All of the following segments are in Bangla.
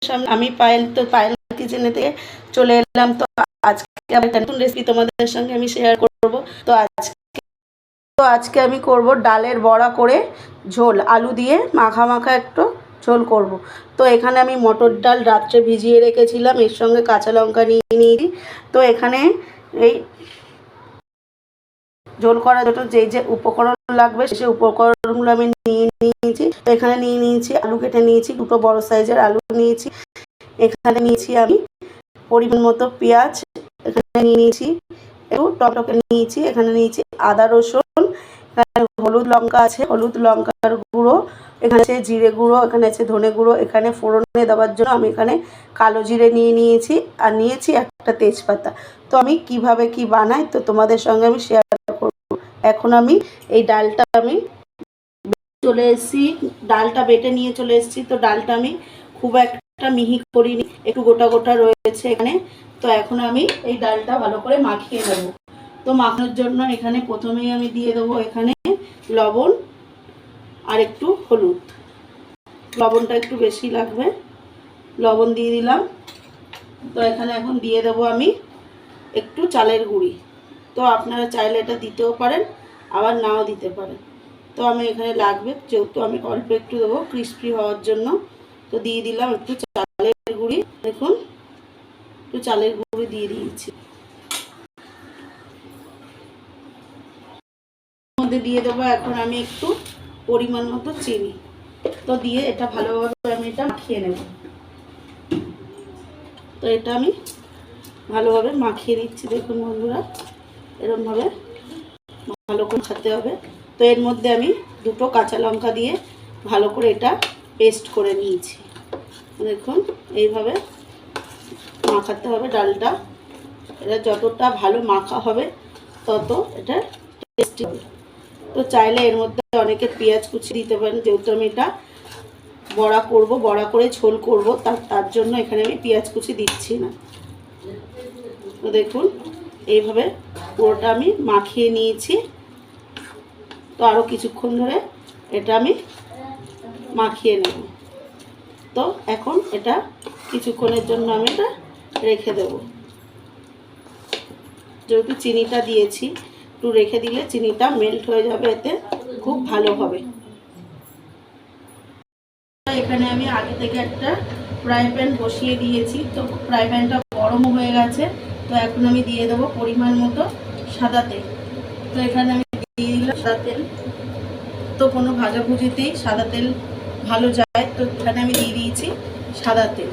সামনে আমি পায়েল কিচেনে থেকে চলে এলাম। তো আজকে আবার নতুন রেসিপি তোমাদের সঙ্গে আমি শেয়ার করব। তো আজকে আমি করব ডালের বড়া করে ঝোল, আলু দিয়ে মাখা মাখা একটু ঝোল করব। তো এখানে আমি মটর ডাল রাত্রে ভিজিয়ে রেখেছিলাম, এর সঙ্গে কাঁচা লঙ্কা নিয়ে নিয়েছি। তো এখানে এই ঝোল করার জন্য যে উপকরণ লাগবে সেই উপকরণগুলো আমি নিয়ে নিয়েছি। তো এখানে নিয়ে নিয়েছি আলু কেটে নিয়েছি, দুটো বড় সাইজের আলু নিয়েছি। এখানে নিয়েছি আমি পরিমাণ মতো পেঁয়াজ, এখানে নিয়ে নিয়েছি একটু টমেটো নিয়েছি, এখানে নিয়েছি আদা রসুন, এখানে হলুদ লঙ্কা আছে, হলুদ লঙ্কার গুঁড়ো, এখানে আছে জিরে গুঁড়ো, এখানে আছে ধনে গুঁড়ো, এখানে ফোড়নে দেওয়ার জন্য আমি এখানে কালো জিরে নিয়ে নিয়েছি আর নিয়েছি একটা তেজপাতা। তো আমি কিভাবে কি বানাই তো তোমাদের সঙ্গে আমি শেয়ার করব। এখন আমি এই ডালটা আমি চলে এসেছি, ডালটা বেটে নিয়ে চলে এসেছি। তো ডালটা আমি খুব একটা মিহি করিনি, একটু গোটা গোটা রয়েছে এখানে। তো এখন আমি এই ডালটা ভালো করে মাখিয়ে নেব। তো মাখানোর জন্য এখানে প্রথমেই আমি দিয়ে দেবো এখানে লবণ আর একটু হলুদ। লবণটা একটু বেশি লাগবে, লবণ দিয়ে দিলাম। তো এখানে এখন দিয়ে দেবো আমি একটু চালের গুঁড়ি। তো আপনারা চাইলে এটা দিতেও পারেন, আবার নাও দিতে পারেন। তো আমি এখানে লাগবে, যেহেতু আমি অল্প একটু দেবো ক্রিস্পি হওয়ার জন্য, তো দিয়ে দিলাম একটু চালের গুঁড়ি। দেখুন একটু চালের গুঁড়ি দিয়ে দিয়েছি। মধ্যে দিয়ে দেবো এখন আমি একটু পরিমাণ মতো চিনি। তো দিয়ে এটা ভালোভাবে আমি এটা মাখিয়ে নেব। তো এটা আমি ভালোভাবে মাখিয়ে নিচ্ছি। দেখুন বন্ধুরা, এরকমভাবে ভালো করে খাতে হবে। তো এর মধ্যে আমি দুটো কাঁচা লঙ্কা দিয়ে ভালো করে এটা পেস্ট করে নিয়েছি। দেখুন এইভাবে মাখাতে হবে ডালটা। এটা যতটা ভালো মাখা হবে তত এটা টেস্টি হবে। তো চাইলে এর মধ্যে অনেকে পেঁয়াজ কুচি দিতে পারেন, যেহেতু আমি এটা বড়া করব, বড়া করে ঝোল করব, তার জন্য এখানে আমি পেঁয়াজ কুচি দিচ্ছি না। তো দেখুন এইভাবে পুরোটা আমি মাখিয়ে নিয়েছি। তো আরও কিছুক্ষণ ধরে এটা আমি মাখিয়ে নেব। তো এখন এটা কিছুক্ষণের জন্য আমি এটা রেখে দেব। যেহেতু চিনিটা দিয়েছি, একটু রেখে দিলে চিনিটা মেল্ট হয়ে যাবে, এতে খুব ভালো হবে। এখানে আমি আগে থেকে একটা ফ্রাই প্যান বসিয়ে দিয়েছি। তো ফ্রাই প্যানটা গরম হয়ে গেছে। তো এখন আমি দিয়ে দেবো পরিমাণ মতো সাদা তেল। তো এখানে আমি দিয়ে দিলাম সাদা তেল। তো কোনো ভাজাভুজিতেই সাদা তেল ভালো যায়, তো এখানে আমি দিয়ে দিয়েছি সাদা তেল।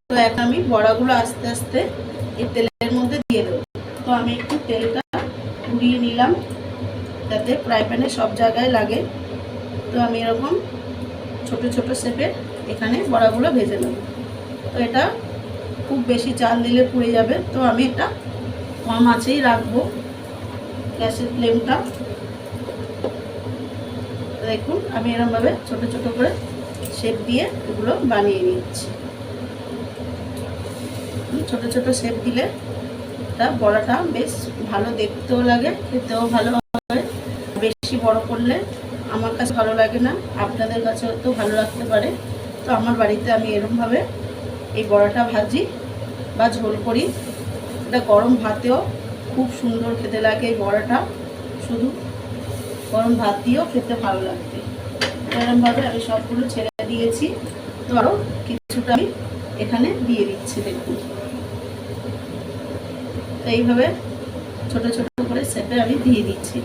তো এখন আমি বড়াগুলো আস্তে আস্তে এই তেলের মধ্যে দিয়ে দেবো। তো আমি একটু তেলটা ঘুরিয়ে নিলাম যাতে ফ্রাই প্যানে সব জায়গায় লাগে। তো আমি এরকম ছোট ছোট শেপে এখানে বড়াগুলো ভেজে নেব। তো এটা খুব বেশি জাল দিলে পুড়ে যাবে, তো আমি এটা কম আঁচেই রাখবো গ্যাসের ফ্লেমটা। দেখুন আমি এরকমভাবে ছোট ছোট করে শেপ দিয়ে এগুলো বানিয়ে নিচ্ছি। ছোট ছোট শেপ দিলে এটা বড়াটা বেশ ভালো দেখতেও লাগে, খেতেও ভালো হয়। বেশি বড় করলে আমার কাছে ভালো লাগে না, আপনাদের কাছেও তো ভালো লাগতে পারে। তো আমার বাড়িতে আমি এরকমভাবে এই বড়াটা ভাজি বা ঝোল করি। এটা গরম ভাতেও খুব সুন্দর খেতে লাগে। এই বড়াটা শুধু গরম ভাত দিয়েও খেতে ভালো লাগবে। এরকমভাবে আমি সবগুলো ছেড়ে দিয়েছি। তো আরও কিছুটা আমি এখানে দিয়ে দিচ্ছি। দেখুন তো এইভাবে ছোট ছোট করে শেপে আমি দিয়ে দিচ্ছি।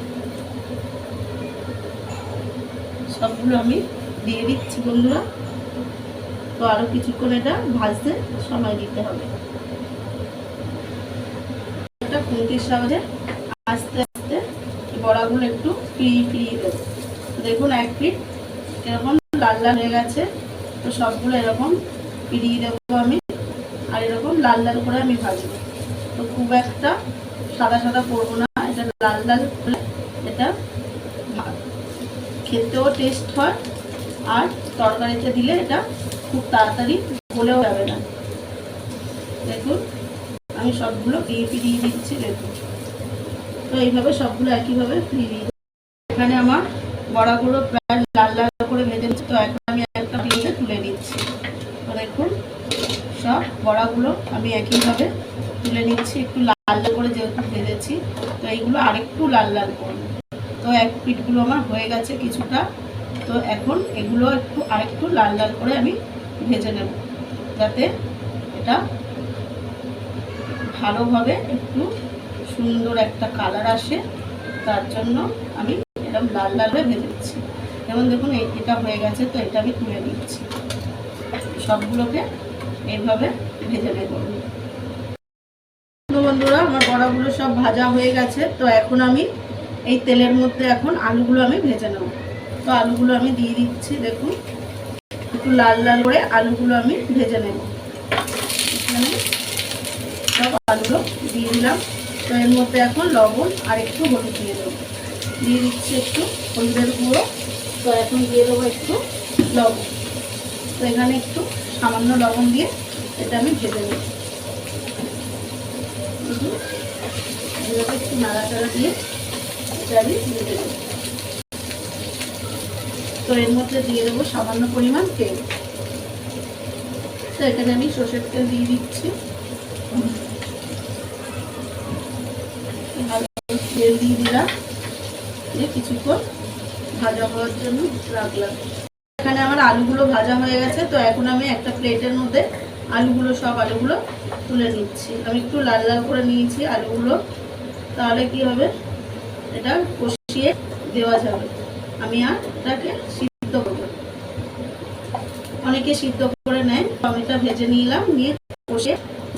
সবগুলো আমি দিয়ে দিচ্ছি বন্ধুরা। তো আরও কিছুক্ষণ এটা ভাজতে সময় দিতে হবে। এটা খুন্তির সাহায্যে আস্তে আস্তে বড়াগুলো একটু ফিরিয়ে দেবো। দেখুন এক পিঠ এরকম লাল লাল হয়ে গেছে। তো সবগুলো এরকম ফিরিয়ে দেবো আমি, আর এরকম লাল লাল করে আমি ভাজবো। তো খুব একটা সাদা সাদা করবো না, এটা লাল লাল হলে এটা খেতেও টেস্ট হয়, আর তরকারিতে দিলে এটা খুব তাড়াতাড়ি গলেও যাবে না। দেখুন আমি সবগুলো ফিরিয়ে দিচ্ছি। দেখুন তো এইভাবে সবগুলো একইভাবে ফিরিয়ে। এখানে আমার বড়াগুলো প্রায় লাল লাল করে ভেজে নিচ্ছি। তো এখন আমি একটা প্লেটে তুলে নিচ্ছি। তো দেখুন সব বড়াগুলো আমি একইভাবে তুলে নিচ্ছি, একটু লাল করে যেহেতু ভেজেছি, তো এইগুলো আরেকটু লাল লাল করবো। তো এক পিঠগুলো আমার হয়ে গেছে কিছুটা, তো এখন এগুলো একটু আরেকটু লাল লাল করে আমি ভেজে নেব, যাতে এটা ভালোভাবে একটু সুন্দর একটা কালার আসে। তার জন্য আমি এরকম লাল লাল করে ভেজে দিচ্ছি। যেমন দেখুন এটা হয়ে গেছে, তো এটা আমি তুলে নিচ্ছি। সবগুলোকে এইভাবে ভেজে নেব। বন্ধুরা আমার বড়াগুলো সব ভাজা হয়ে গেছে, তো এখন আমি এই তেলের মধ্যে এখন আলুগুলো আমি ভেজে নেব। তো আলুগুলো আমি দিয়ে দিচ্ছি, দেখুন একটু লাল লাল করে আলুগুলো আমি ভেজে নেব। এখানে সব আলুগুলো দিয়ে দিলাম। তো এর মধ্যে এখন লবণ আর একটু হলুদ দিয়ে দেবো, দিয়ে দিচ্ছি একটু হলুদের গুঁড়ো। তো এখন দিয়ে দেবো একটু লবণ। তো এখানে একটু সামান্য লবণ দিয়ে এটা আমি ভেজে নেব। একটু নাড়াচাড়া দিয়ে এটা আমি ভেজে নেব। তো এর মধ্যে দিয়ে দেবো সামান্য পরিমাণ তেল। তো এখানে আমি সরষের তেল দিয়ে দিচ্ছি। তেল দিয়ে দিলাম, দিয়ে কিছুক্ষণ ভাজা হওয়ার জন্য রাখলাম। এখানে আমার আলুগুলো ভাজা হয়ে গেছে, তো এখন আমি একটা প্লেটের মধ্যে সব আলুগুলো তুলে নিচ্ছি। আমি একটু লাল লাল করে নিয়েছি আলুগুলো, তাহলে কি হবে এটা কষিয়ে দেওয়া যাবে। আমি আর এটাকে সিদ্ধ করবো, অনেকে সিদ্ধ করে নেয়, আমি এটা ভেজে নিলাম, নিয়ে কষে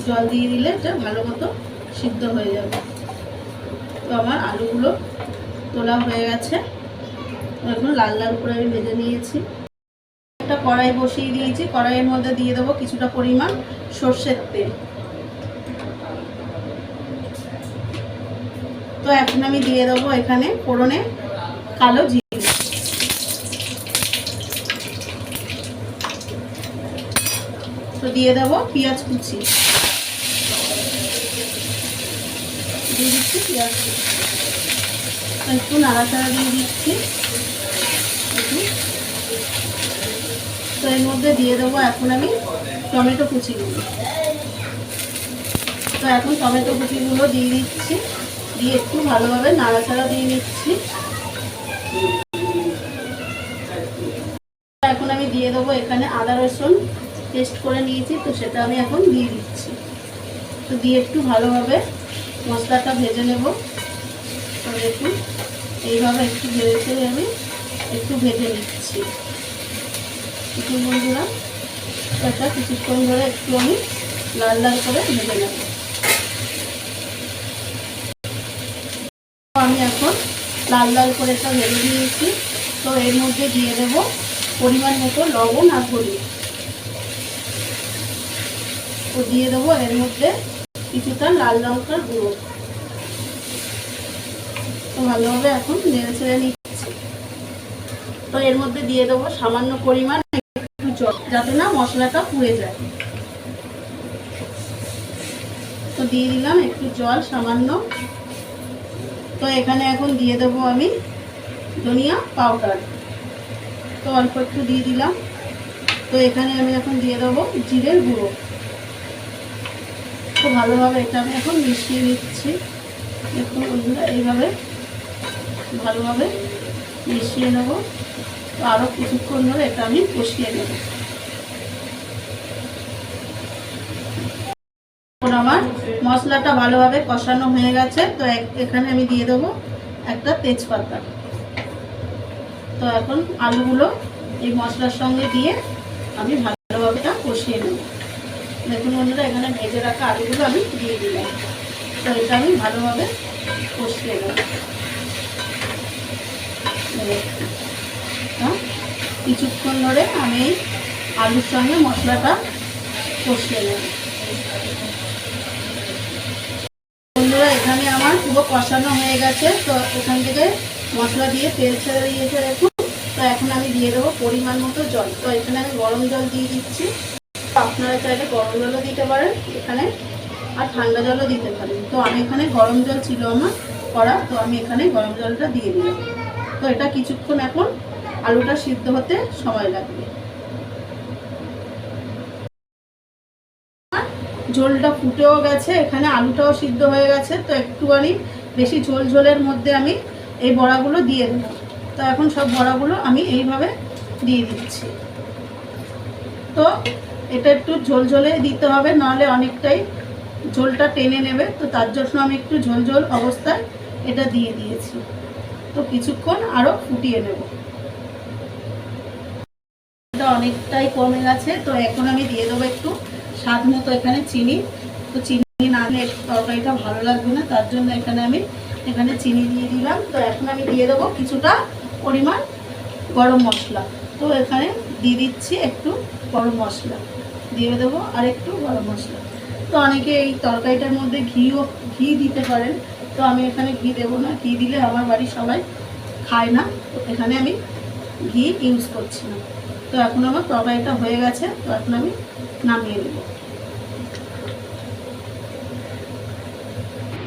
জল দিয়ে দিলে এটা ভালো মতো সিদ্ধ হয়ে যাবে। তো আমার আলুগুলো তোলা হয়ে গেছে, এখন লাল লাল করে আমি ভেজে নিয়েছি। একটা কড়াই বসিয়ে দিয়েছি, কড়াইয়ের মধ্যে দিয়ে দেবো কিছুটা পরিমাণ সর্ষের তেল। তো এখন আমি দিয়ে দেবো এখানে ফোড়নে কালো জিরে, তো দিয়ে দেবো পেঁয়াজ কুচি, দিয়ে দিচ্ছি পেঁয়াজ কুচি, একটু নাড়াচাড়া দিয়ে দিচ্ছি। তো এর মধ্যে দিয়ে দেবো এখন আমি টমেটো কুচিগুলো। তো এখন টমেটো কুচিগুলো দিয়ে দিচ্ছি, দিয়ে একটু ভালোভাবে নাড়াচাড়া দিয়ে নিচ্ছি। এখন আমি দিয়ে দেবো এখানে আদা রসুন পেস্ট করে নিয়েছি, তো সেটা আমি এখন দিয়ে দিচ্ছি। তো দিয়ে একটু ভালোভাবে মশলাটা ভেজে নেব। তো দেখুন এইভাবে একটু ভেজে আমি একটু ভেজে নিচ্ছি। একটু বন্ধুরা এটা কিছুক্ষণ ধরে একটু আমি লাল লাল করে ভেজে নেব। আমি এখন লাল লাল করে এটা ভেজে নিয়েছি। তো এর মধ্যে দিয়ে দেব পরিমাণ মতো লবণ আর হলুদ। তো দিয়ে দেবো এর মধ্যে কিছুটা লাল লঙ্কার গুঁড়ো। তো ভালোভাবে এখন নেড়ে ছেড়ে নিচ্ছি। তো এর মধ্যে দিয়ে দেবো সামান্য পরিমাণ একটু জল, যাতে না মশলাটা পুড়ে যায়। তো দিয়ে দিলাম একটু জল সামান্য। তো এখানে এখন দিয়ে দেবো আমি ধনিয়া পাউডার, তো অল্প একটু দিয়ে দিলাম। তো এখানে আমি এখন দিয়ে দেবো জিরের গুঁড়ো। তো ভালোভাবে এটা আমি এখন মিশিয়ে নিচ্ছি। দেখুন বন্ধুরা এইভাবে ভালোভাবে মিশিয়ে নেব। তো আরও কিছুক্ষণ ধরে এটা আমি কষিয়ে নেব। আমার মশলাটা ভালোভাবে কষানো হয়ে গেছে। তো এখানে আমি দিয়ে দেবো একটা তেজপাতা। তো এখন আলুগুলো এই মশলার সঙ্গে দিয়ে আমি ভালোভাবে এটা কষিয়ে নেব। দেখুন বন্ধুরা এখানে ভেজে রাখা আলুগুলো আমি দিয়ে দিলাম। তো এটা আমি ভালোভাবে কষিয়ে নেব। কিছুক্ষণ ধরে আমি আলুর সঙ্গে মশলাটা কষিয়ে নেব। বন্ধুরা এখানে আমার পুরো কষানো হয়ে গেছে। তো এখান থেকে মশলা দিয়ে তেল ছেড়ে দিয়েছে দেখুন। তো এখন আমি দিয়ে দেবো পরিমাণ মতো জল। তো এখানে আমি গরম জল দিয়ে দিচ্ছি। আপনারা চাইলে গরম জলও দিতে পারেন এখানে, আর ঠান্ডা জলও দিতে পারেন। তো আমি এখানে গরম জল ছিল আমার করা, তো আমি এখানে গরম জলটা দিয়ে দিলাম। তো এটা কিছুক্ষণ এখন আলুটা সিদ্ধ হতে সময় লাগবে। ঝোলটা ফুটেও গেছে, এখানে আলুটাও সিদ্ধ হয়ে গেছে। তো একটুখানি বেশি ঝোল ঝোলের মধ্যে আমি এই বড়াগুলো দিয়ে দেবো। তো এখন সব বড়াগুলো আমি এইভাবে দিয়ে দিচ্ছি। তো এটা একটু ঝোল ঝোলে দিতে হবে, নাহলে অনেকটাই ঝোলটা টেনে নেবে। তো তার জন্য আমি একটু ঝোল ঝোল অবস্থায় এটা দিয়ে দিয়েছি। তো কিছুক্ষণ আরও ফুটিয়ে নেব। এটা অনেকটাই কমে গেছে। তো এখন আমি দিয়ে দেবো একটু স্বাদ মতো এখানে চিনি। তো চিনি না দিলে তরকারিটা ভালো লাগবে না, তার জন্য এখানে চিনি দিয়ে দিলাম। তো এখন আমি দিয়ে দেবো কিছুটা পরিমাণ গরম মশলা। তো এখানে দিয়ে দিচ্ছি একটু গরম মশলা, দিয়ে দেবো আর একটু গরম মশলা। তো অনেকে এই তরকারিটার মধ্যে ঘি দিতে পারেন, তো আমি এখানে ঘি দেবো না, ঘি দিলে আমার বাড়ির সবাই খায় না। তো এখানে আমি ঘি ইউজ করছি না। তো এখন আমার তরকারিটা হয়ে গেছে। তো এখন আমি নামিয়ে নেব।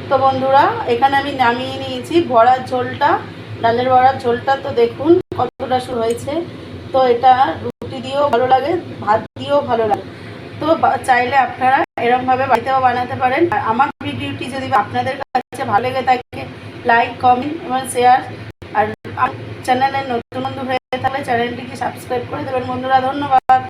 তো বন্ধুরা, এখানে আমি নামিয়ে নিয়েছি বড়ার ঝোলটা, ডালের বড়ার ঝোলটা। তো দেখুন কতটা শুরু হয়েছে। তো এটা রুটি দিয়েও ভালো লাগে, ভাত দিয়েও ভালো লাগে। তো চাইলে আপনারা এরকমভাবে বাড়িতেও বানাতে পারেন। আর আমার ভিডিওটি যদি আপনাদের কাছে ভালো লেগে থাকে, লাইক, কমেন্ট এবং শেয়ার। আর চ্যানেলের নতুন বন্ধু হয়ে থাকলে চ্যানেলটিকে সাবস্ক্রাইব করে দেবেন বন্ধুরা। ধন্যবাদ।